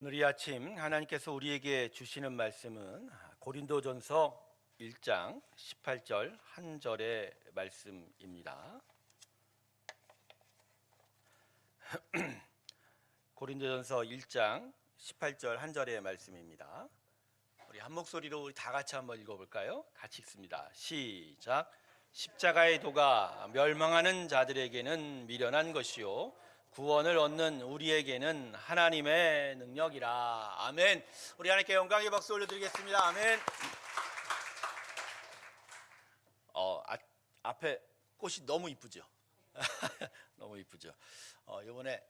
오늘 이 아침 하나님께서 우리에게 주시는 말씀은 고린도전서 1장 18절 한 절의 말씀입니다. 고린도전서 1장 18절 한 절의 말씀입니다. 우리 한 목소리로 우리 다 같이 한번 읽어볼까요? 같이 읽습니다. 시작. 십자가의 도가 멸망하는 자들에게는 미련한 것이요 구원을 얻는 우리에게는 하나님의 능력이라. 아멘. 우리 하나님께 영광의 박수 올려드리겠습니다. 아멘. 앞에 꽃이 너무 이쁘죠? 너무 이쁘죠? 이번에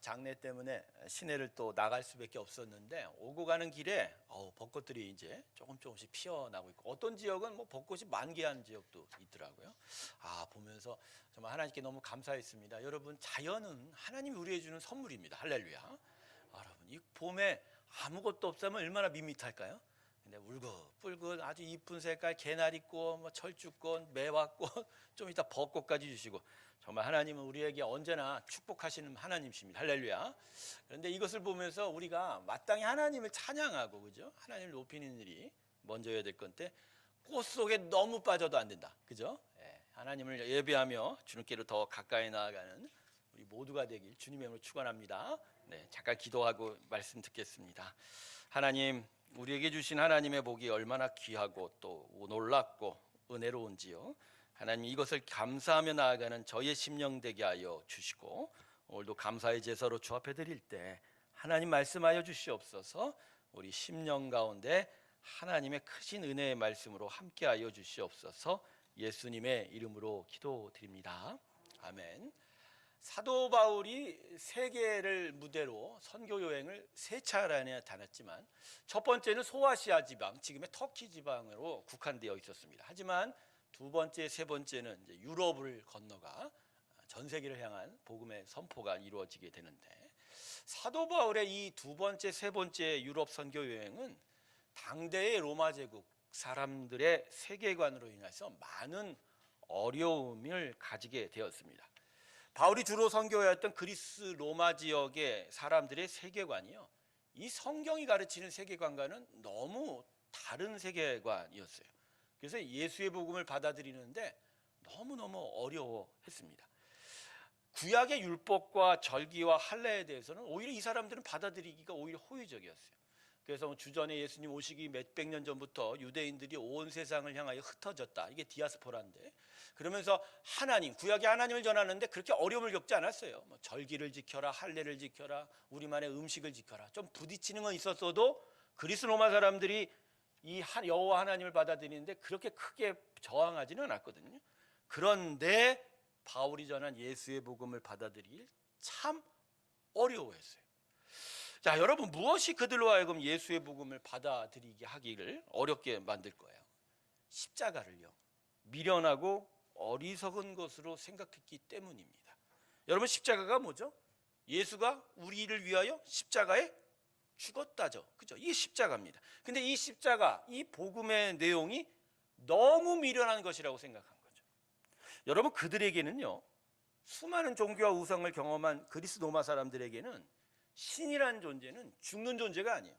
장례 때문에 시내를 또 나갈 수밖에 없었는데 오고 가는 길에 벚꽃들이 이제 조금씩 피어나고 있고 어떤 지역은 뭐 벚꽃이 만개한 지역도 있더라고요. 보면서 정말 하나님께 너무 감사했습니다. 여러분, 자연은 하나님이 우리에게 주는 선물입니다. 할렐루야. 여러분, 이 봄에 아무것도 없으면 얼마나 밋밋할까요? 근데 울긋불긋 아주 이쁜 색깔 개나리꽃, 뭐 철쭉꽃, 매화꽃, 좀 이따 벚꽃까지 주시고 정말 하나님은 우리에게 언제나 축복하시는 하나님이십니다. 할렐루야. 그런데 이것을 보면서 우리가 마땅히 하나님을 찬양하고, 그죠? 하나님을 높이는 일이 먼저 해야 될 건데 꽃 속에 너무 빠져도 안 된다. 그죠? 하나님을 예배하며 주님께로 더 가까이 나아가는 우리 모두가 되길 주님의 이름으로 축원합니다. 잠깐 기도하고 말씀 듣겠습니다. 하나님, 우리에게 주신 하나님의 복이 얼마나 귀하고 또 놀랍고 은혜로운지요. 하나님, 이것을 감사하며 나아가는 저의 심령 되게 하여 주시고 오늘도 감사의 제사로 주 앞에 드릴 때 하나님 말씀하여 주시옵소서. 우리 심령 가운데 하나님의 크신 은혜의 말씀으로 함께하여 주시옵소서. 예수님의 이름으로 기도드립니다. 아멘. 사도 바울이 세계를 무대로 선교 여행을 세 차례나 다녔지만 첫 번째는 소아시아 지방, 지금의 터키 지방으로 국한되어 있었습니다. 하지만 두 번째, 세 번째는 이제 유럽을 건너가 전 세계를 향한 복음의 선포가 이루어지게 되는데, 사도 바울의 이 두 번째, 세 번째 유럽 선교 여행은 당대의 로마 제국 사람들의 세계관으로 인해서 많은 어려움을 가지게 되었습니다. 바울이 주로 선교했던 그리스 로마 지역의 사람들의 세계관이요, 이 성경이 가르치는 세계관과는 너무 다른 세계관이었어요. 그래서 예수의 복음을 받아들이는데 너무너무 어려워했습니다. 구약의 율법과 절기와 할례에 대해서는 오히려 이 사람들은 받아들이기가 오히려 호의적이었어요. 그래서 주전에 예수님 오시기 몇백 년 전부터 유대인들이 온 세상을 향하여 흩어졌다. 이게 디아스포라인데, 그러면서 하나님, 구약의 하나님을 전하는데 그렇게 어려움을 겪지 않았어요. 뭐 절기를 지켜라, 할례를 지켜라, 우리만의 음식을 지켜라. 좀 부딪히는 건 있었어도 그리스 로마 사람들이 이 여호와 하나님을 받아들이는데 그렇게 크게 저항하지는 않았거든요. 그런데 바울이 전한 예수의 복음을 받아들이길 참 어려워했어요. 자, 여러분, 무엇이 그들로 하여금 예수의 복음을 받아들이게 하기를 어렵게 만들 거예요? 십자가를요, 미련하고 어리석은 것으로 생각했기 때문입니다. 여러분, 십자가가 뭐죠? 예수가 우리를 위하여 십자가에 죽었다죠. 그죠? 이게 십자가입니다. 근데 이 십자가, 이 복음의 내용이 너무 미련한 것이라고 생각한 거죠. 여러분, 그들에게는요, 수많은 종교와 우상을 경험한 그리스 로마 사람들에게는 신이란 존재는 죽는 존재가 아니에요.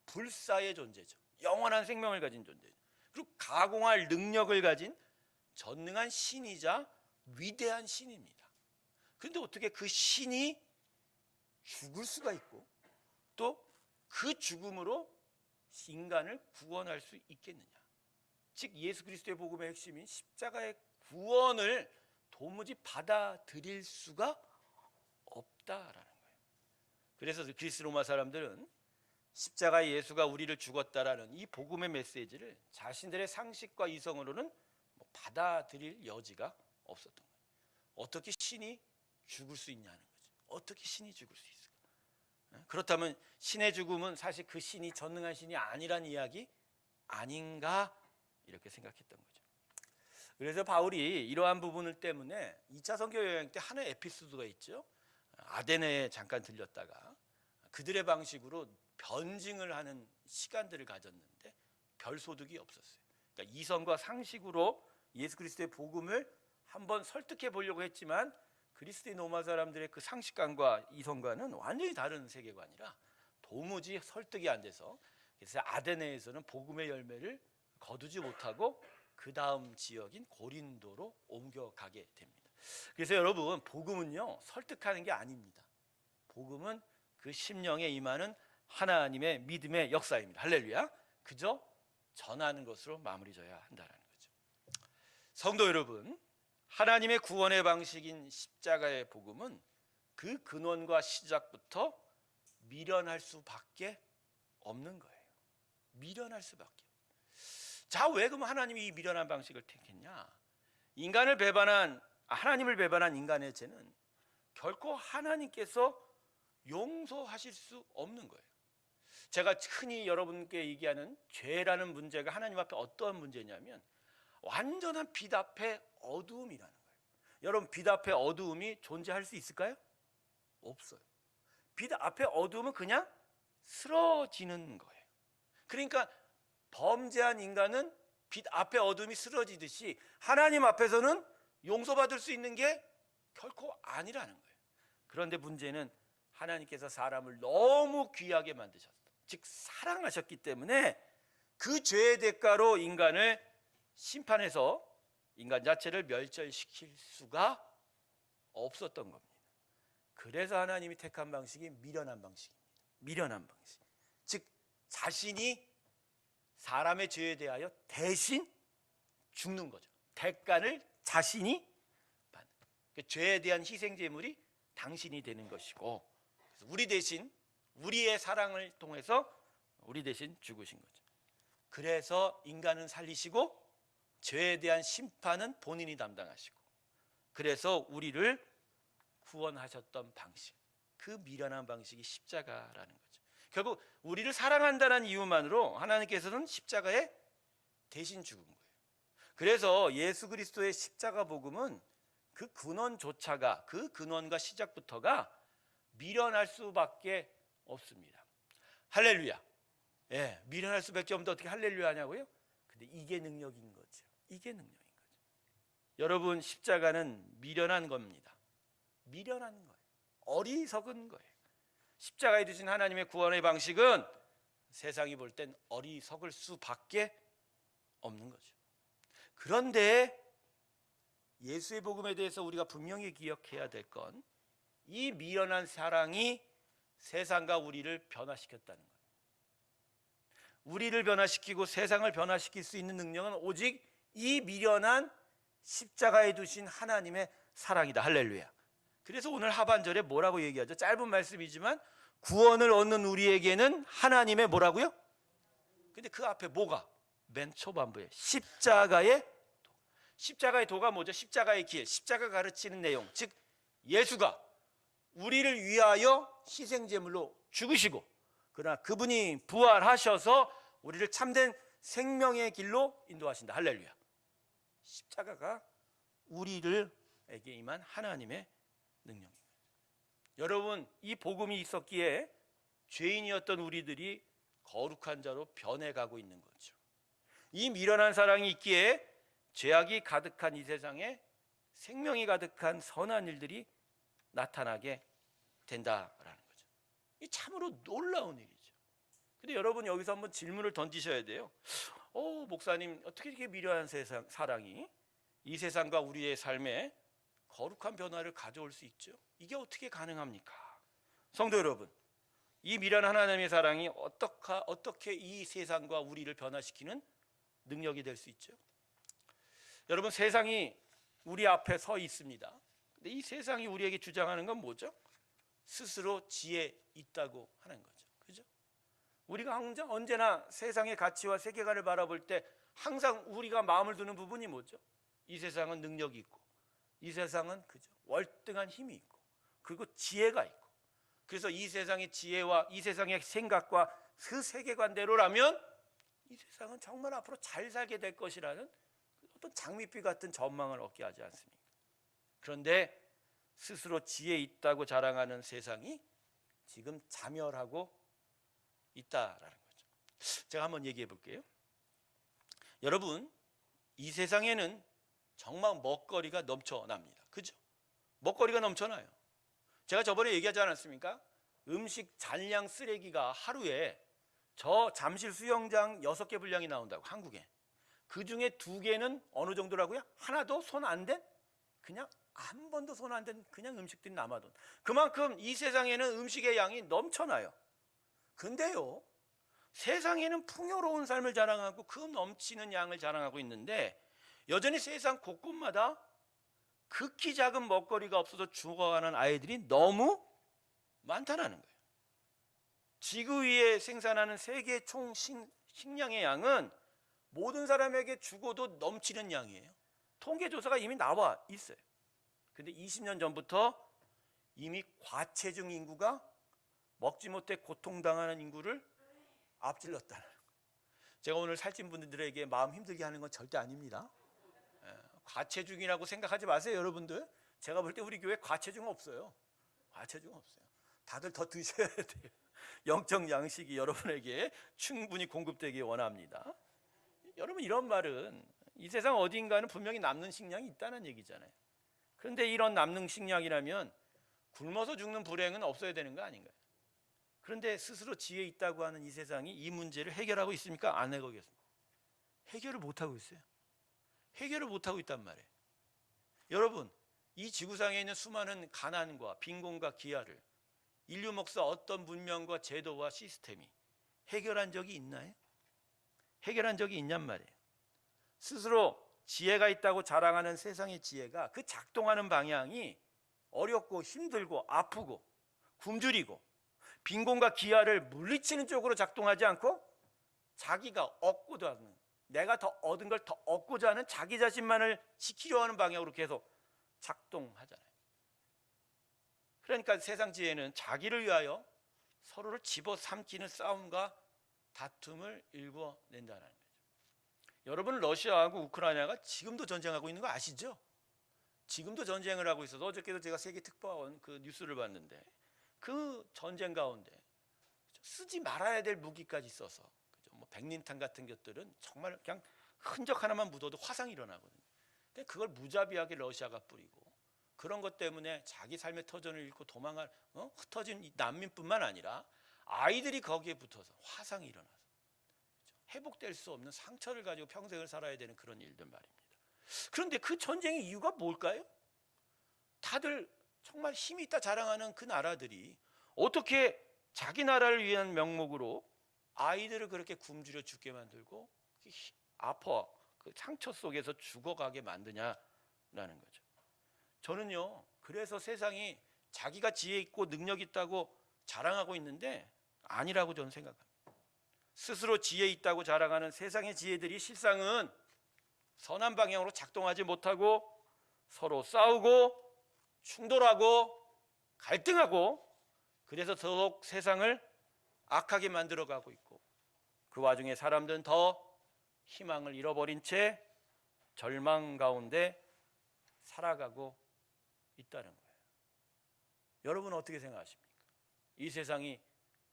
불사의 존재죠. 영원한 생명을 가진 존재죠. 그리고 가공할 능력을 가진 전능한 신이자 위대한 신입니다. 그런데 어떻게 그 신이 죽을 수가 있고 또 그 죽음으로 인간을 구원할 수 있겠느냐? 즉, 예수 그리스도의 복음의 핵심인 십자가의 구원을 도무지 받아들일 수가 없다라는 거예요. 그래서 그리스 로마 사람들은 십자가의 예수가 우리를 죽었다라는 이 복음의 메시지를 자신들의 상식과 이성으로는 받아들일 여지가 없었던 거예요. 어떻게 신이 죽을 수 있냐는 거죠. 어떻게 신이 죽을 수 있을까? 그렇다면 신의 죽음은 사실 그 신이 전능한 신이 아니란 이야기 아닌가, 이렇게 생각했던 거죠. 그래서 바울이 이러한 부분을 때문에 2차 선교 여행 때 하나의 에피소드가 있죠. 아데네에 잠깐 들렸다가 그들의 방식으로 변증을 하는 시간들을 가졌는데 별 소득이 없었어요. 그러니까 이성과 상식으로 예수 그리스도의 복음을 한번 설득해 보려고 했지만 그리스도의 로마 사람들의 그 상식관과 이성과는 완전히 다른 세계관이라 도무지 설득이 안 돼서, 그래서 아데네에서는 복음의 열매를 거두지 못하고 그 다음 지역인 고린도로 옮겨가게 됩니다. 그래서 여러분, 복음은요 설득하는 게 아닙니다. 복음은 그 심령에 임하는 하나님의 믿음의 역사입니다. 할렐루야. 그저 전하는 것으로 마무리져야 한다는 거죠. 성도 여러분, 하나님의 구원의 방식인 십자가의 복음은 그 근원과 시작부터 미련할 수밖에 없는 거예요. 미련할 수밖에. 자, 왜 그럼 하나님이 이 미련한 방식을 택했냐? 하나님을 배반한 인간의 죄는 결코 하나님께서 용서하실 수 없는 거예요. 제가 흔히 여러분께 얘기하는 죄라는 문제가 하나님 앞에 어떠한 문제냐면 완전한 빛 앞에 어두움이라는 거예요. 여러분, 빛 앞에 어두움이 존재할 수 있을까요? 없어요. 빛 앞에 어두움은 그냥 쓰러지는 거예요. 그러니까 범죄한 인간은 빛 앞에 어둠이 쓰러지듯이 하나님 앞에서는 용서받을 수 있는 게 결코 아니라는 거예요. 그런데 문제는 하나님께서 사람을 너무 귀하게 만드셨다. 즉 사랑하셨기 때문에 그 죄의 대가로 인간을 심판해서 인간 자체를 멸절시킬 수가 없었던 겁니다. 그래서 하나님이 택한 방식이 미련한 방식입니다. 미련한 방식. 즉 자신이 사람의 죄에 대하여 대신 죽는 거죠. 대가를 자신이 받는. 그 죄에 대한 희생 제물이 당신이 되는 것이고, 그래서 우리 대신 우리의 사랑을 통해서 우리 대신 죽으신 거죠. 그래서 인간은 살리시고 죄에 대한 심판은 본인이 담당하시고, 그래서 우리를 구원하셨던 방식, 그 미련한 방식이 십자가라는 거죠. 결국 우리를 사랑한다는 이유만으로 하나님께서는 십자가에 대신 죽은 거예요. 그래서 예수 그리스도의 십자가 복음은 그 근원조차가, 그 근원과 시작부터가 미련할 수밖에 없습니다. 할렐루야. 예, 미련할 수밖에 없는데 어떻게 할렐루야 하냐고요? 근데 이게 능력인 거죠. 이게 능력인 거죠. 여러분, 십자가는 미련한 겁니다. 미련한 거예요. 어리석은 거예요. 십자가에 두신 하나님의 구원의 방식은 세상이 볼 땐 어리석을 수밖에 없는 거죠. 그런데 예수의 복음에 대해서 우리가 분명히 기억해야 될 건 이 미련한 사랑이 세상과 우리를 변화시켰다는 거예요. 우리를 변화시키고 세상을 변화시킬 수 있는 능력은 오직 이 미련한 십자가에 두신 하나님의 사랑이다. 할렐루야. 그래서 오늘 하반절에 뭐라고 얘기하죠? 짧은 말씀이지만 구원을 얻는 우리에게는 하나님의 뭐라고요? 근데 그 앞에 뭐가? 맨 초반부에 십자가의 도. 십자가의 도가 뭐죠? 십자가의 길, 십자가 가르치는 내용. 즉 예수가 우리를 위하여 희생제물로 죽으시고, 그러나 그분이 부활하셔서 우리를 참된 생명의 길로 인도하신다. 할렐루야. 십자가가 우리를에게 임한 하나님의 능력입니다. 여러분, 이 복음이 있었기에 죄인이었던 우리들이 거룩한 자로 변해가고 있는 거죠. 이 미련한 사랑이 있기에 죄악이 가득한 이 세상에 생명이 가득한 선한 일들이 나타나게 된다라는 거죠. 이 참으로 놀라운 일이죠. 근데 여러분, 여기서 한번 질문을 던지셔야 돼요. 목사님, 어떻게 이렇게 미련한 사랑이 이 세상과 우리의 삶에 거룩한 변화를 가져올 수 있죠? 이게 어떻게 가능합니까? 성도 여러분, 이 미련한 하나님의 사랑이 어떻게 이 세상과 우리를 변화시키는 능력이 될 수 있죠? 여러분, 세상이 우리 앞에 서 있습니다. 근데 이 세상이 우리에게 주장하는 건 뭐죠? 스스로 지혜 있다고 하는 거죠. 그죠? 우리가 언제나 세상의 가치와 세계관을 바라볼 때 항상 우리가 마음을 두는 부분이 뭐죠? 이 세상은 능력이 있고, 이 세상은 그죠? 월등한 힘이 있고, 그리고 지혜가 있고, 그래서 이 세상의 지혜와 이 세상의 생각과 그 세계관대로라면 이 세상은 정말 앞으로 잘 살게 될 것이라는 어떤 장밋빛 같은 전망을 얻게 하지 않습니까? 그런데 스스로 지혜 있다고 자랑하는 세상이 지금 자멸하고 있다라는 거죠. 제가 한번 얘기해 볼게요. 여러분, 이 세상에는 정말 먹거리가 넘쳐납니다. 그죠? 먹거리가 넘쳐나요. 제가 저번에 얘기하지 않았습니까? 음식 잔량 쓰레기가 하루에 저 잠실 수영장 6개 분량이 나온다고, 한국에. 그 중에 2개는 어느 정도라고요? 하나도 손 안 댄? 그냥 한 번도 손 안 댄 그냥 음식들이 남아돈. 그만큼 이 세상에는 음식의 양이 넘쳐나요. 근데요, 세상에는 풍요로운 삶을 자랑하고 그 넘치는 양을 자랑하고 있는데 여전히 세상 곳곳마다 극히 작은 먹거리가 없어서 죽어가는 아이들이 너무 많다는 거예요. 지구 위에 생산하는 세계 총 식량의 양은 모든 사람에게 죽어도 넘치는 양이에요. 통계조사가 이미 나와 있어요. 근데 20년 전부터 이미 과체중 인구가 먹지 못해 고통당하는 인구를 앞질렀다는 거예요. 제가 오늘 살찐 분들에게 마음 힘들게 하는 건 절대 아닙니다. 과체중이라고 생각하지 마세요, 여러분들. 제가 볼 때 우리 교회 과체중 없어요. 과체중 없어요. 다들 더 드셔야 돼요. 영적 양식이 여러분에게 충분히 공급되기 원합니다. 여러분, 이런 말은 이 세상 어딘가는 분명히 남는 식량이 있다는 얘기잖아요. 그런데 이런 남는 식량이라면 굶어서 죽는 불행은 없어야 되는 거 아닌가요? 그런데 스스로 지혜 있다고 하는 이 세상이 이 문제를 해결하고 있습니까? 안 해결하고 있습니다. 해결을 못하고 있어요. 해결을 못하고 있단 말이에요. 여러분, 이 지구상에 있는 수많은 가난과 빈곤과 기아를 인류 몫의 어떤 문명과 제도와 시스템이 해결한 적이 있나요? 해결한 적이 있냔 말이에요. 스스로 지혜가 있다고 자랑하는 세상의 지혜가 그 작동하는 방향이 어렵고 힘들고 아프고 굶주리고 빈곤과 기아를 물리치는 쪽으로 작동하지 않고 자기가 얻고자 하는, 내가 더 얻은 걸 더 얻고자 하는 자기 자신만을 지키려 하는 방향으로 계속 작동하잖아요. 그러니까 세상 지혜는 자기를 위하여 서로를 집어삼키는 싸움과 다툼을 일궈낸다는 거죠. 여러분, 러시아하고 우크라이나가 지금도 전쟁하고 있는 거 아시죠? 지금도 전쟁을 하고 있어서 어저께도 제가 세계 특파원 그 뉴스를 봤는데 그 전쟁 가운데 쓰지 말아야 될 무기까지 써서, 뭐 백린탄 같은 것들은 정말 그냥 흔적 하나만 묻어도 화상이 일어나거든요. 근데 그걸 무자비하게 러시아가 뿌리고, 그런 것 때문에 자기 삶의 터전을 잃고 도망할 흩어진 난민뿐만 아니라 아이들이 거기에 붙어서 화상이 일어나서 회복될 수 없는 상처를 가지고 평생을 살아야 되는 그런 일들 말입니다. 그런데 그 전쟁의 이유가 뭘까요? 다들 정말 힘이 있다 자랑하는 그 나라들이 어떻게 자기 나라를 위한 명목으로 아이들을 그렇게 굶주려 죽게 만들고 아파 그 상처 속에서 죽어가게 만드냐라는 거죠. 저는요, 그래서 세상이 자기가 지혜 있고 능력 있다고 자랑하고 있는데 아니라고 저는 생각합니다. 스스로 지혜 있다고 자랑하는 세상의 지혜들이 실상은 선한 방향으로 작동하지 못하고 서로 싸우고 충돌하고 갈등하고, 그래서 더욱 세상을 악하게 만들어가고 있고, 그 와중에 사람들은 더 희망을 잃어버린 채 절망 가운데 살아가고 있다는 거예요. 여러분은 어떻게 생각하십니까? 이 세상이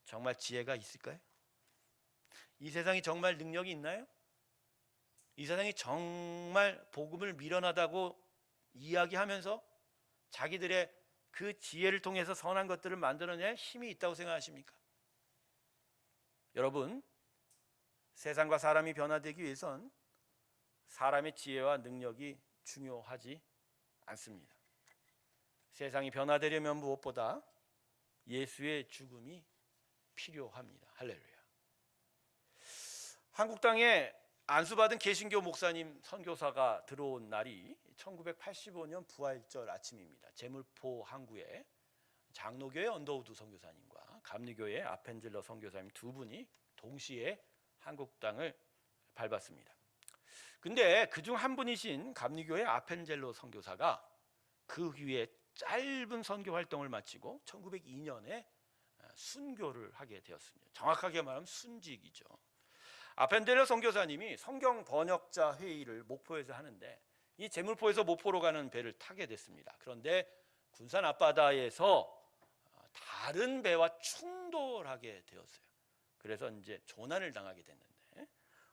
정말 지혜가 있을까요? 이 세상이 정말 능력이 있나요? 이 세상이 정말 복음을 미련하다고 이야기하면서 자기들의 그 지혜를 통해서 선한 것들을 만들어낼 힘이 있다고 생각하십니까? 여러분, 세상과 사람이 변화되기 위해선 사람의 지혜와 능력이 중요하지 않습니다. 세상이 변화되려면 무엇보다 예수의 죽음이 필요합니다. 할렐루야. 한국 땅에 안수받은 개신교 목사님 선교사가 들어온 날이 1985년 부활절 아침입니다. 제물포 항구에 장로교회 언더우드 선교사님과 감리교회 아펜젤러 선교사님 두 분이 동시에 한국 땅을 밟았습니다. 근데 그중 한 분이신 감리교회 아펜젤러 선교사가 그 후에 짧은 선교 활동을 마치고 1902년에 순교를 하게 되었습니다. 정확하게 말하면 순직이죠. 아펜젤러 선교사님이 성경 번역자 회의를 목포에서 하는데 이 제물포에서 목포로 가는 배를 타게 됐습니다. 그런데 군산 앞바다에서 다른 배와 충돌하게 되었어요. 그래서 이제 조난을 당하게 됐는데,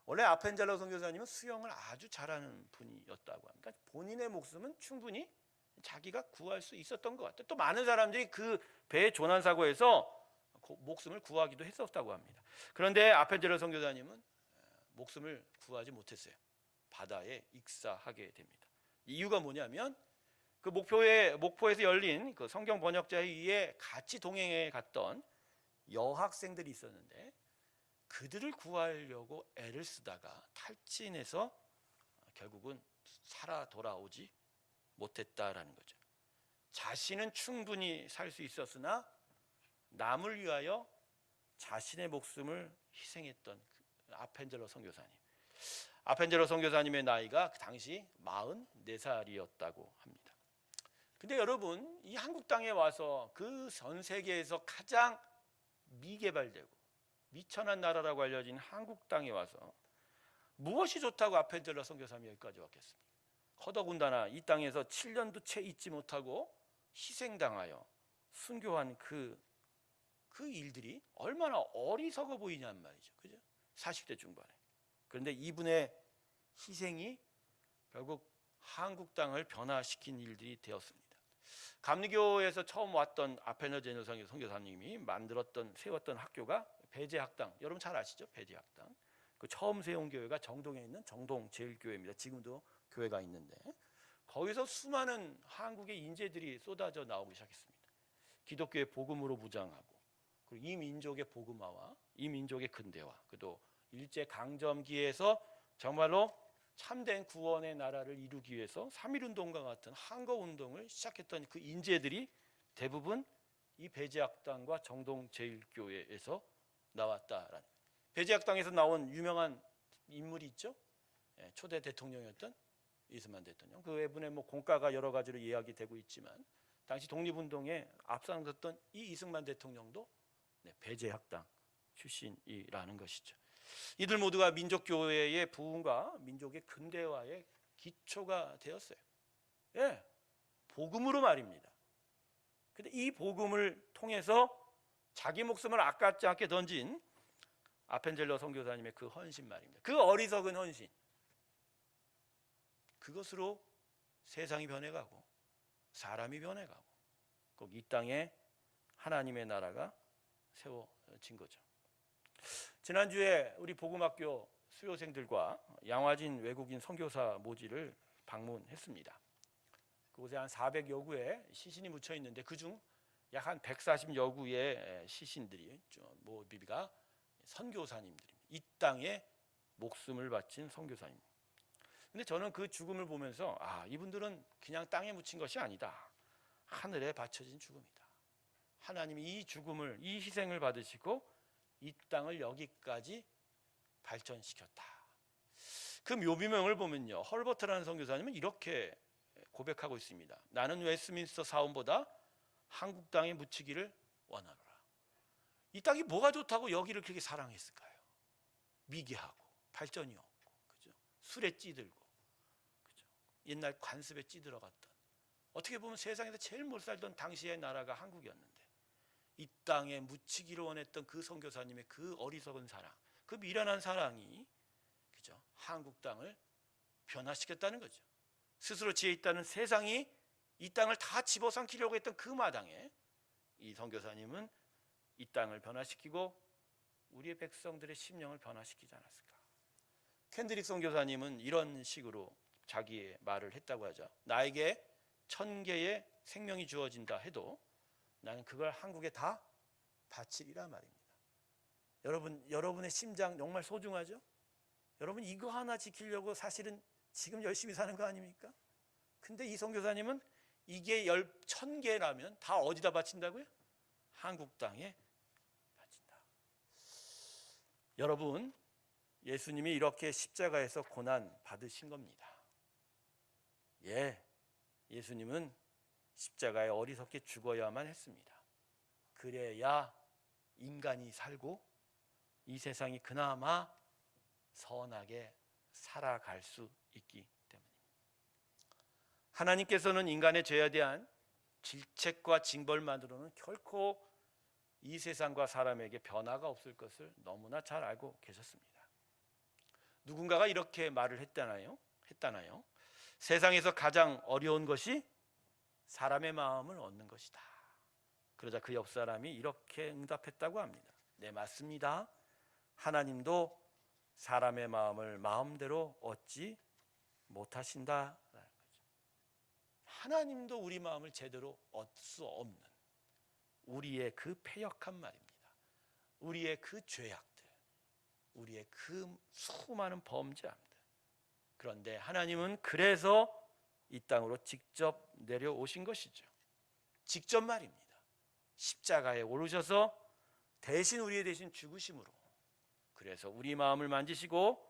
원래 아펜젤러 선교사님은 수영을 아주 잘하는 분이었다고 합니다. 본인의 목숨은 충분히 자기가 구할 수 있었던 것 같아요. 또 많은 사람들이 그 배 조난 사고에서 목숨을 구하기도 했었다고 합니다. 그런데 아펜젤러 선교사님은 목숨을 구하지 못했어요. 바다에 익사하게 됩니다. 이유가 뭐냐면 그 목포에서 열린 그 성경 번역자회의에 같이 동행해 갔던 여학생들이 있었는데 그들을 구하려고 애를 쓰다가 탈진해서 결국은 살아 돌아오지 못했다라는 거죠. 자신은 충분히 살 수 있었으나 남을 위하여 자신의 목숨을 희생했던 아펜젤러 선교사님. 아펜젤러 선교사님의 나이가 그 당시 44살이었다고 합니다. 근데 여러분, 이 한국 땅에 와서 그 전 세계에서 가장 미개발되고 미천한 나라라고 알려진 한국 땅에 와서 무엇이 좋다고 아펜젤러 선교사님이 여기까지 왔겠습니까? 더더군다나 이 땅에서 7년도 채 있지 못하고 희생당하여 순교한 그 일들이 얼마나 어리석어 보이냔 말이죠. 그죠? 40대 중반에. 그런데 이분의 희생이 결국 한국 땅을 변화시킨 일들이 되었습니다. 감리교에서 처음 왔던 아펜젤러 선교사님이 세웠던 학교가 배제학당. 여러분 잘 아시죠? 배제학당. 그 처음 세운 교회가 정동에 있는 정동제일교회입니다. 지금도 교회가 있는데 거기서 수많은 한국의 인재들이 쏟아져 나오기 시작했습니다. 기독교의 복음으로 무장하고 그리고 이 민족의 복음화와 이 민족의 근대화, 그도 일제 강점기에서 정말로 참된 구원의 나라를 이루기 위해서 3.1운동과 같은 항거운동을 시작했던 그 인재들이 대부분 이 배제학당과 정동제일교회에서 나왔다라는. 배제학당에서 나온 유명한 인물이 있죠. 초대 대통령이었던 이승만 대통령. 그 외분의 공과가 여러 가지로 이야기되고 있지만 당시 독립운동에 앞장섰던 이 이승만 대통령도 배제학당 출신이라는 것이죠. 이들 모두가 민족교회의 부흥과 민족의 근대화의 기초가 되었어요. 예, 복음으로 말입니다. 근데 이 복음을 통해서 자기 목숨을 아깝지 않게 던진 아펜젤러 선교사님의 그 헌신 말입니다. 그 어리석은 헌신, 그것으로 세상이 변해가고 사람이 변해가고 꼭 이 땅에 하나님의 나라가 세워진 거죠. 지난주에 우리 복음학교 수료생들과 양화진 외국인 선교사 모지를 방문했습니다. 그곳에 한 400여 구의 시신이 묻혀 있는데 그중 약 한 140여 구의 시신들이 모비가 선교사님들입니다. 이 땅에 목숨을 바친 선교사님. 근데 저는 그 죽음을 보면서 이분들은 그냥 땅에 묻힌 것이 아니다. 하늘에 바쳐진 죽음이다. 하나님이 이 죽음을, 이 희생을 받으시고 이 땅을 여기까지 발전시켰다. 그 묘비명을 보면요, 헐버트라는 선교사님은 이렇게 고백하고 있습니다. 나는 웨스트민스터 사원보다 한국 땅에 묻히기를 원하노라. 이 땅이 뭐가 좋다고 여기를 그렇게 사랑했을까요? 미개하고 발전이 없고, 그죠? 술에 찌들고, 그죠? 옛날 관습에 찌들어갔던, 어떻게 보면 세상에서 제일 못 살던 당시의 나라가 한국이었는데 이 땅에 묻히기를 원했던 그 선교사님의 그 어리석은 사랑, 그 미련한 사랑이, 그죠? 한국 땅을 변화시켰다는 거죠. 스스로 지혜 있다는 세상이 이 땅을 다 집어삼키려고 했던 그 마당에 이 선교사님은 이 땅을 변화시키고 우리의 백성들의 심령을 변화시키지 않았을까. 캔드릭 선교사님은 이런 식으로 자기의 말을 했다고 하죠. 나에게 1000개의 생명이 주어진다 해도 나는 그걸 한국에 다 바치리라 말입니다. 여러분의 심장 정말 소중하죠? 여러분 이거 하나 지키려고 사실은 지금 열심히 사는 거 아닙니까? 근데 이 선교사님은 이게 1000개라면 다 어디다 바친다고요? 한국 땅에 바친다. 여러분, 예수님이 이렇게 십자가에서 고난 받으신 겁니다. 예수님은 십자가에 어리석게 죽어야만 했습니다. 그래야 인간이 살고 이 세상이 그나마 선하게 살아갈 수 있기 때문입니다. 하나님께서는 인간의 죄에 대한 질책과 징벌만으로는 결코 이 세상과 사람에게 변화가 없을 것을 너무나 잘 알고 계셨습니다. 누군가가 이렇게 말을 했다나요? 세상에서 가장 어려운 것이 사람의 마음을 얻는 것이다. 그러자 그 옆 사람이 이렇게 응답했다고 합니다. 네, 맞습니다. 하나님도 사람의 마음을 마음대로 얻지 못하신다. 하나님도 우리 마음을 제대로 얻을 수 없는 우리의 그 패역한 말입니다. 우리의 그 죄악들, 우리의 그 수많은 범죄함들. 그런데 하나님은 그래서 이 땅으로 직접 내려오신 것이죠. 직접 말입니다. 십자가에 오르셔서 대신 우리의 대신 죽으심으로, 그래서 우리 마음을 만지시고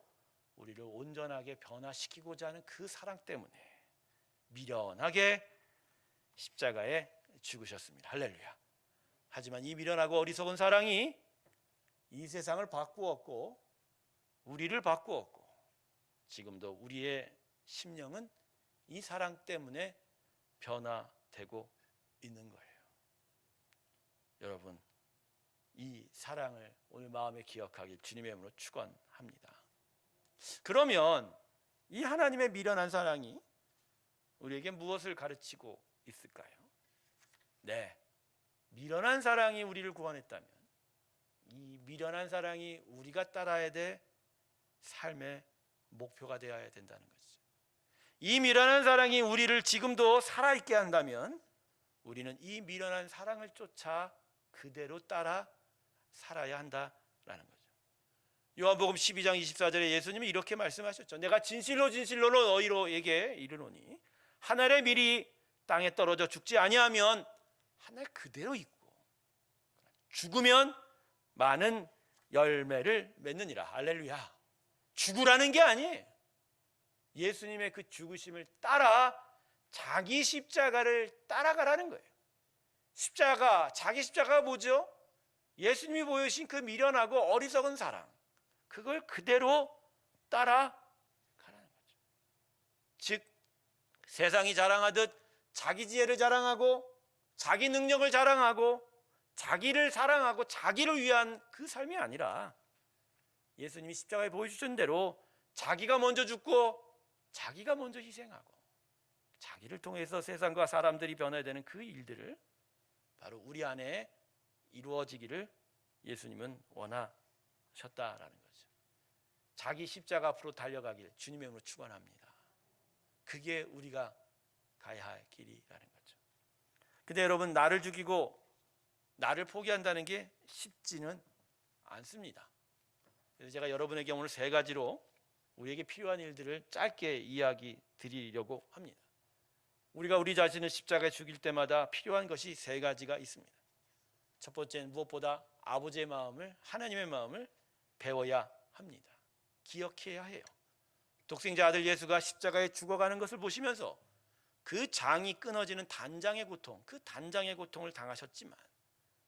우리를 온전하게 변화시키고자 하는 그 사랑 때문에 미련하게 십자가에 죽으셨습니다. 할렐루야. 하지만 이 미련하고 어리석은 사랑이 이 세상을 바꾸었고 우리를 바꾸었고 지금도 우리의 심령은 이 사랑 때문에 변화되고 있는 거예요. 여러분, 이 사랑을 오늘 마음에 기억하길 주님의 이름으로 축원합니다. 그러면 이 하나님의 미련한 사랑이 우리에게 무엇을 가르치고 있을까요? 네, 미련한 사랑이 우리를 구원했다면 이 미련한 사랑이 우리가 따라야 될 삶의 목표가 되어야 된다는 거죠. 이 미련한 사랑이 우리를 지금도 살아있게 한다면 우리는 이 미련한 사랑을 쫓아 그대로 따라 살아야 한다라는 거죠. 요한복음 12장 24절에 예수님이 이렇게 말씀하셨죠. 내가 진실로 진실로 너희로에게 이르노니 한 알의 밀이 땅에 떨어져 죽지 아니하면 한 알 그대로 있고 죽으면 많은 열매를 맺느니라. 할렐루야. 죽으라는 게 아니에요. 예수님의 그 죽으심을 따라 자기 십자가를 따라가라는 거예요. 십자가, 자기 십자가가 뭐죠? 예수님이 보여주신 그 미련하고 어리석은 사랑, 그걸 그대로 따라가라는 거죠. 즉 세상이 자랑하듯 자기 지혜를 자랑하고 자기 능력을 자랑하고 자기를 사랑하고 자기를 위한 그 삶이 아니라 예수님이 십자가에 보여주신 대로 자기가 먼저 죽고 자기가 먼저 희생하고 자기를 통해서 세상과 사람들이 변화해야 되는 그 일들을 바로 우리 안에 이루어지기를 예수님은 원하셨다라는 거죠. 자기 십자가 앞으로 달려가길 주님의 이름으로 축원합니다. 그게 우리가 가야 할 길이라는 거죠. 근데 여러분, 나를 죽이고 나를 포기한다는 게 쉽지는 않습니다. 그래서 제가 여러분에게 오늘 세 가지로 우리에게 필요한 일들을 짧게 이야기 드리려고 합니다. 우리가 우리 자신을 십자가에 죽일 때마다 필요한 것이 세 가지가 있습니다. 첫 번째는 무엇보다 아버지의 마음을, 하나님의 마음을 배워야 합니다. 기억해야 해요. 독생자 아들 예수가 십자가에 죽어가는 것을 보시면서 그 장이 끊어지는 단장의 고통, 그 단장의 고통을 당하셨지만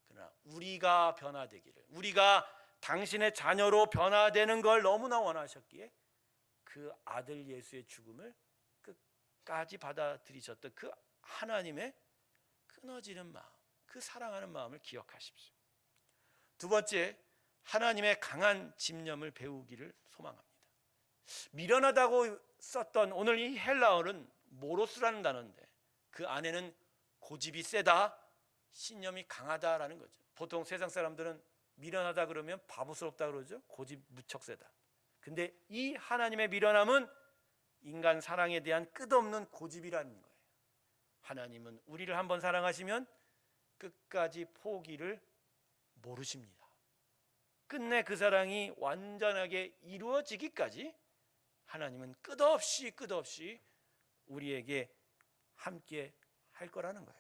그러나 우리가 변화되기를, 우리가 당신의 자녀로 변화되는 걸 너무나 원하셨기에 그 아들 예수의 죽음을 끝까지 받아들이셨던 그 하나님의 끊어지는 마음, 그 사랑하는 마음을 기억하십시오. 두 번째, 하나님의 강한 집념을 배우기를 소망합니다. 미련하다고 썼던 오늘 이 헬라어는 모로스라는 단어인데 그 안에는 고집이 세다, 신념이 강하다라는 거죠. 보통 세상 사람들은 미련하다 그러면 바보스럽다 그러죠. 고집 무척 세다. 근데 이 하나님의 미련함은 인간 사랑에 대한 끝없는 고집이라는 거예요. 하나님은 우리를 한번 사랑하시면 끝까지 포기를 모르십니다. 끝내 그 사랑이 완전하게 이루어지기까지 하나님은 끝없이 우리에게 함께 할 거라는 거예요.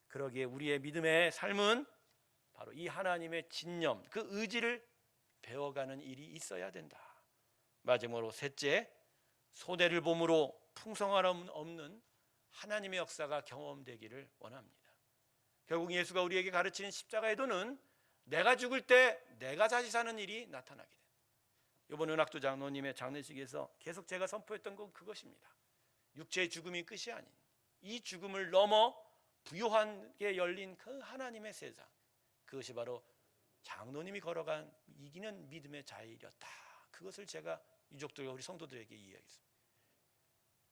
그러기에 우리의 믿음의 삶은 바로 이 하나님의 진념, 그 의지를 배워가는 일이 있어야 된다. 마지막으로 셋째, 손해를 봄으로 풍성함 없는 하나님의 역사가 경험되기를 원합니다. 결국 예수가 우리에게 가르치는 십자가의 도는 내가 죽을 때 내가 다시 사는 일이 나타나게 된다. 이번 은학도 장로님의 장례식에서 계속 제가 선포했던 건 그것입니다. 육체의 죽음이 끝이 아닌 이 죽음을 넘어 부요하게 열린 그 하나님의 세상, 그것이 바로 장로님이 걸어간 이기는 믿음의 자유였다. 그것을 제가 유족들과 우리 성도들에게 이야기했습니다.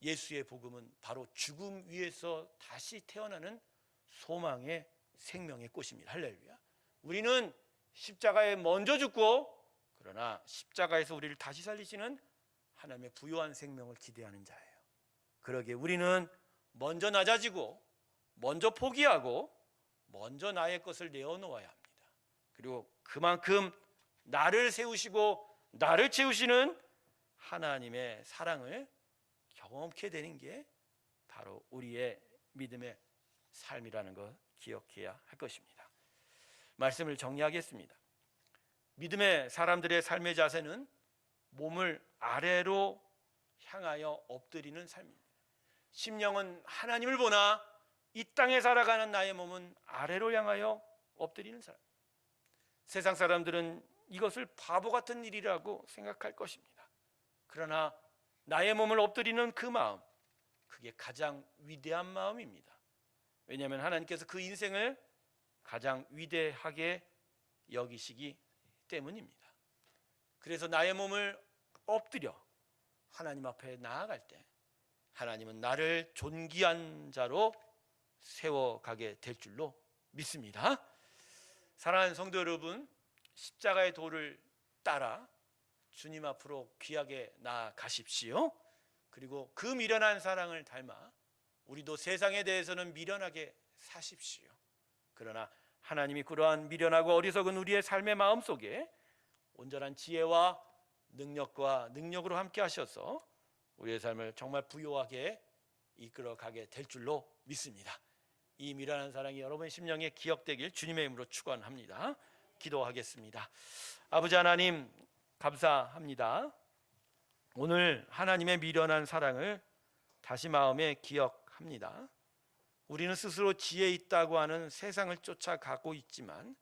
예수의 복음은 바로 죽음 위에서 다시 태어나는 소망의 생명의 꽃입니다. 할렐루야. 우리는 십자가에 먼저 죽고 그러나 십자가에서 우리를 다시 살리시는 하나님의 부요한 생명을 기대하는 자예요. 그러기에 우리는 먼저 낮아지고 먼저 포기하고 먼저 나의 것을 내어놓아야 합니다. 그리고 그만큼 나를 세우시고 나를 채우시는 하나님의 사랑을 경험케 되는 게 바로 우리의 믿음의 삶이라는 것 기억해야 할 것입니다. 말씀을 정리하겠습니다. 믿음의 사람들의 삶의 자세는 몸을 아래로 향하여 엎드리는 삶입니다. 심령은 하나님을 보나 이 땅에 살아가는 나의 몸은 아래로 향하여 엎드리는 사람. 세상 사람들은 이것을 바보 같은 일이라고 생각할 것입니다. 그러나 나의 몸을 엎드리는 그 마음, 그게 가장 위대한 마음입니다. 왜냐하면 하나님께서 그 인생을 가장 위대하게 여기시기 때문입니다. 그래서 나의 몸을 엎드려 하나님 앞에 나아갈 때 하나님은 나를 존귀한 자로 세워가게 될 줄로 믿습니다. 사랑하는 성도 여러분, 십자가의 도를 따라 주님 앞으로 귀하게 나아가십시오. 그리고 그 미련한 사랑을 닮아 우리도 세상에 대해서는 미련하게 사십시오. 그러나 하나님이 그러한 미련하고 어리석은 우리의 삶의 마음 속에 온전한 지혜와 능력으로 함께 하셔서 우리의 삶을 정말 부요하게 이끌어가게 될 줄로 믿습니다. 이 미련한 사랑이 여러분의 심령에 기억되길 주님의 이름으로 축원합니다. 기도하겠습니다. 아버지 하나님 감사합니다. 오늘 하나님의 미련한 사랑을 다시 마음에 기억합니다. 우리는 스스로 지혜 있다고 하는 세상을 쫓아가고 있지만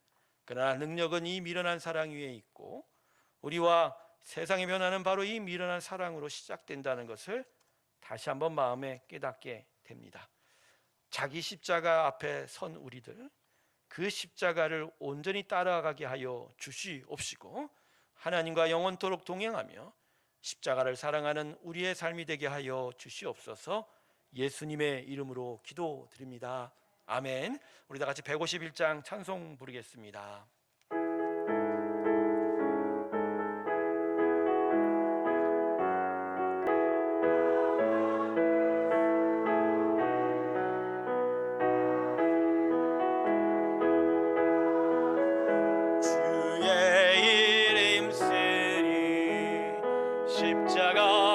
그러나 능력은 이 미련한 사랑 위에 있고 우리와 세상의 변화는 바로 이 미련한 사랑으로 시작된다는 것을 다시 한번 마음에 깨닫게 됩니다. 자기 십자가 앞에 선 우리들, 그 십자가를 온전히 따라가게 하여 주시옵시고 하나님과 영원토록 동행하며 십자가를 사랑하는 우리의 삶이 되게 하여 주시옵소서. 예수님의 이름으로 기도드립니다. 아멘. 우리 다 같이 151장 찬송 부르겠습니다.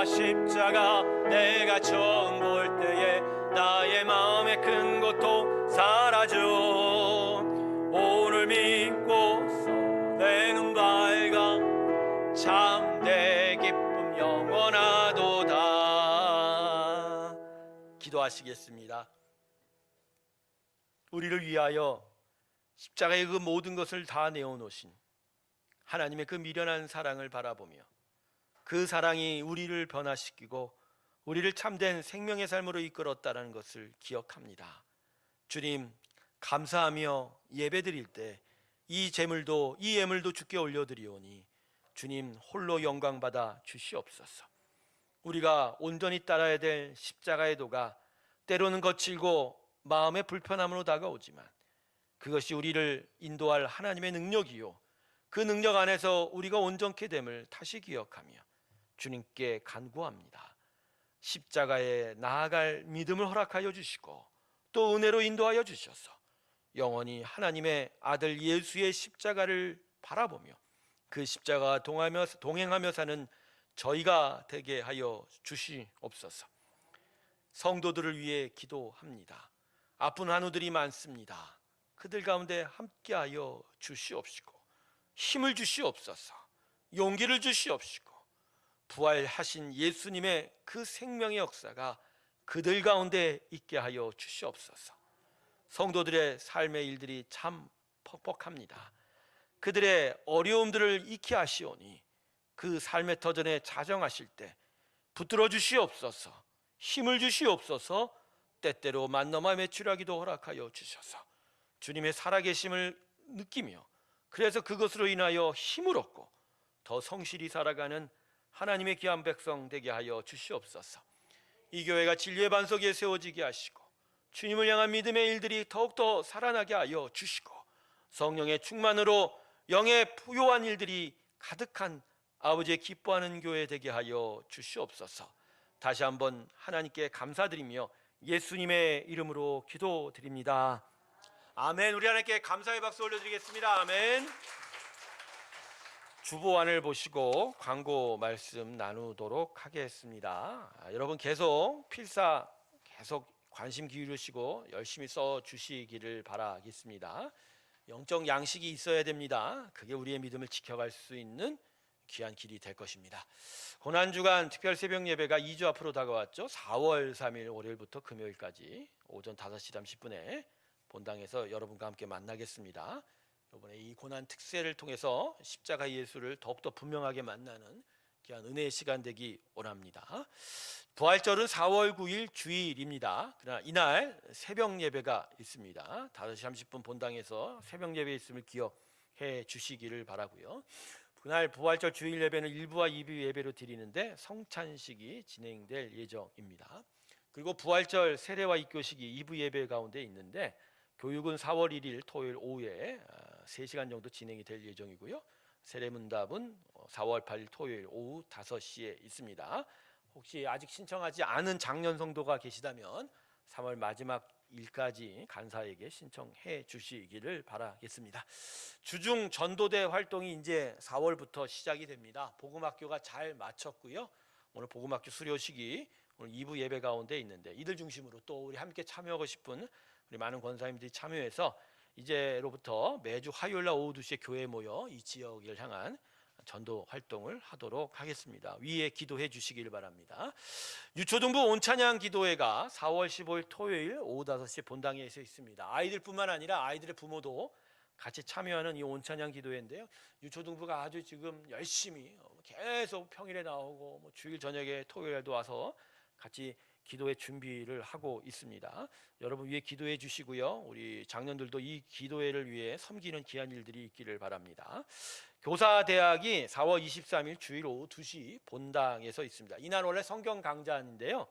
십자가 내가 처음 볼 때에 나의 마음의 큰 고통 사라져 오늘 믿고서 내 눈 밝아 참내 기쁨 영원하도다. 기도하시겠습니다. 우리를 위하여 십자가의 그 모든 것을 다 내어놓으신 하나님의 그 미련한 사랑을 바라보며 그 사랑이 우리를 변화시키고 우리를 참된 생명의 삶으로 이끌었다는 것을 기억합니다. 주님 감사하며 예배드릴 때 이 예물도 주께 올려드리오니 주님 홀로 영광받아 주시옵소서. 우리가 온전히 따라야 될 십자가의 도가 때로는 거칠고 마음의 불편함으로 다가오지만 그것이 우리를 인도할 하나님의 능력이요 그 능력 안에서 우리가 온전케 됨을 다시 기억하며 주님께 간구합니다. 십자가에 나아갈 믿음을 허락하여 주시고 또 은혜로 인도하여 주셔서 영원히 하나님의 아들 예수의 십자가를 바라보며 그 십자가와 동행하며 사는 저희가 되게 하여 주시옵소서. 성도들을 위해 기도합니다. 아픈 한우들이 많습니다. 그들 가운데 함께하여 주시옵시고 힘을 주시옵소서. 용기를 주시옵시고 부활하신 예수님의 그 생명의 역사가 그들 가운데 있게 하여 주시옵소서. 성도들의 삶의 일들이 참 퍽퍽합니다. 그들의 어려움들을 익히 하시오니 그 삶의 터전에 자정하실 때 붙들어 주시옵소서. 힘을 주시옵소서. 때때로 만넘어 매출하기도 허락하여 주셔서 주님의 살아계심을 느끼며 그래서 그것으로 인하여 힘을 얻고 더 성실히 살아가는 하나님의 귀한 백성 되게 하여 주시옵소서. 이 교회가 진리의 반석 위에 세워지게 하시고 주님을 향한 믿음의 일들이 더욱더 살아나게 하여 주시고 성령의 충만으로 영의 부요한 일들이 가득한 아버지의 기뻐하는 교회 되게 하여 주시옵소서. 다시 한번 하나님께 감사드리며 예수님의 이름으로 기도드립니다. 아멘. 우리 하나님께 감사의 박수 올려드리겠습니다. 아멘. 주보안을 보시고 광고 말씀 나누도록 하겠습니다. 여러분 계속 필사 계속 관심 기울이시고 열심히 써주시기를 바라겠습니다. 영적 양식이 있어야 됩니다. 그게 우리의 믿음을 지켜갈 수 있는 귀한 길이 될 것입니다. 고난주간 특별 새벽 예배가 2주 앞으로 다가왔죠. 4월 3일 월요일부터 금요일까지 오전 5시 30분에 본당에서 여러분과 함께 만나겠습니다. 이번에 이 고난 특세를 통해서 십자가 예수를 더욱더 분명하게 만나는 귀한 은혜의 시간 되기 원합니다. 부활절은 4월 9일 주일입니다. 그러나 이날 새벽 예배가 있습니다. 5시 30분 본당에서 새벽 예배 있음을 기억해 주시기를 바라고요. 그날 부활절 주일 예배는 1부와 2부 예배로 드리는데 성찬식이 진행될 예정입니다. 그리고 부활절 세례와 입교식이 2부 예배 가운데 있는데 교육은 4월 1일 토요일 오후에 3시간 정도 진행이 될 예정이고요. 세례문답은 4월 8일 토요일 오후 5시에 있습니다. 혹시 아직 신청하지 않은 장년 성도가 계시다면 3월 마지막 일까지 간사에게 신청해 주시기를 바라겠습니다. 주중 전도대 활동이 이제 4월부터 시작이 됩니다. 복음학교가 잘 마쳤고요. 오늘 복음학교 수료식이 오늘 2부 예배 가운데 있는데 이들 중심으로 또 우리 함께 참여하고 싶은 우리 많은 권사님들이 참여해서 이제로부터 매주 화요일날 오후 2시에 교회에 모여 이 지역을 향한 전도 활동을 하도록 하겠습니다. 위에 기도해 주시길 바랍니다. 유초등부 온찬양 기도회가 4월 15일 토요일 오후 5시에 본당에서 있습니다. 아이들뿐만 아니라 아이들의 부모도 같이 참여하는 이 온찬양 기도회인데요. 유초등부가 아주 지금 열심히 계속 평일에 나오고 주일 저녁에 토요일에도 와서 같이 기도의 준비를 하고 있습니다. 여러분 위에 기도해 주시고요. 우리 장년들도 이 기도회를 위해 섬기는 귀한 일들이 있기를 바랍니다. 교사대학이 4월 23일 주일 오후 2시 본당에서 있습니다. 이날 원래 성경 강좌인데요.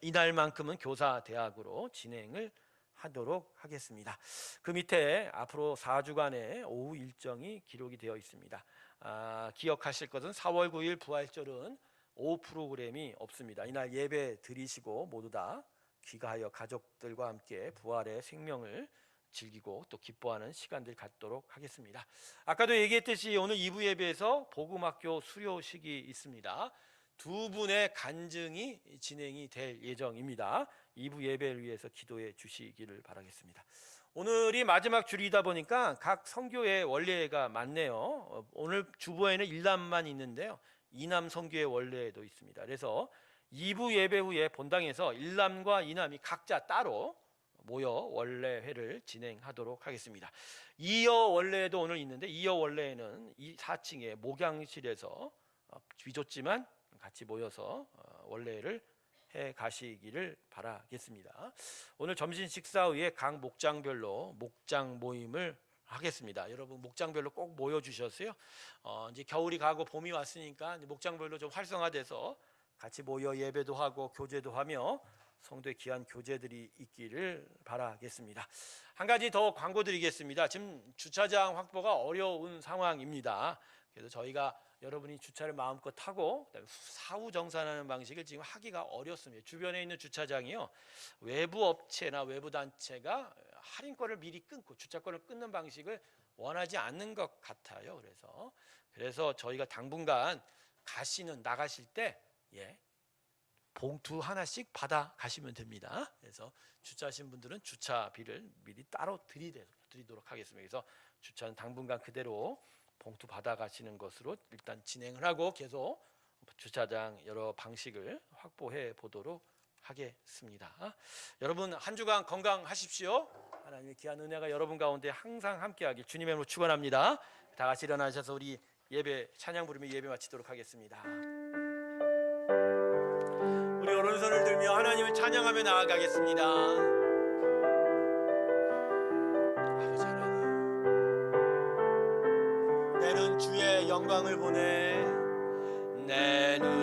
이날만큼은 교사대학으로 진행을 하도록 하겠습니다. 그 밑에 앞으로 4주간의 오후 일정이 기록이 되어 있습니다. 기억하실 것은 4월 9일 부활절은 오후 프로그램이 없습니다. 이날 예배 드리시고 모두 다 귀가하여 가족들과 함께 부활의 생명을 즐기고 또 기뻐하는 시간들 갖도록 하겠습니다. 아까도 얘기했듯이 오늘 2부 예배에서 복음학교 수료식이 있습니다. 두 분의 간증이 진행이 될 예정입니다. 2부 예배를 위해서 기도해 주시기를 바라겠습니다. 오늘이 마지막 주일이다 보니까 각 선교의 원례가 많네요. 오늘 주보에는 1남만 있는데요. 2남 선교의 원례도 있습니다. 그래서 2부 예배 후에 본당에서 1남과 2남이 각자 따로 모여 원례회를 진행하도록 하겠습니다. 2여 원례도 오늘 있는데 2여 원례는 4층의 목양실에서 비좁지만 같이 모여서 원례를 해 가시기를 바라겠습니다. 오늘 점심 식사 후에 각 목장별로 목장 모임을 하겠습니다. 여러분 목장별로 꼭 모여 주셨어요. 이제 겨울이 가고 봄이 왔으니까 목장별로 좀 활성화돼서 같이 모여 예배도 하고 교제도 하며 성도의 귀한 교제들이 있기를 바라겠습니다. 한 가지 더 광고 드리겠습니다. 지금 주차장 확보가 어려운 상황입니다. 그래서 저희가 여러분이 주차를 마음껏 타고 사후 정산하는 방식을 지금 하기가 어렵습니다. 주변에 있는 주차장이요, 외부 업체나 외부 단체가 할인권을 미리 끊고 주차권을 끊는 방식을 원하지 않는 것 같아요. 그래서 저희가 당분간 나가실 때 봉투 하나씩 받아 가시면 됩니다. 그래서 주차하신 분들은 주차비를 미리 따로 드리도록 하겠습니다. 그래서 주차는 당분간 그대로 봉투 받아 가시는 것으로 일단 진행을 하고 계속 주차장 여러 방식을 확보해 보도록 하겠습니다. 여러분 한 주간 건강하십시오. 하나님의 귀한 은혜가 여러분 가운데 항상 함께하길 주님의 이름으로 축원합니다. 다 같이 일어나셔서 우리 예배 찬양 부르며 예배 마치도록 하겠습니다. 우리 오른손을 들며 하나님을 찬양하며 나아가겠습니다. 아버지 하나님, 내는 주의 영광을 보내. 내 눈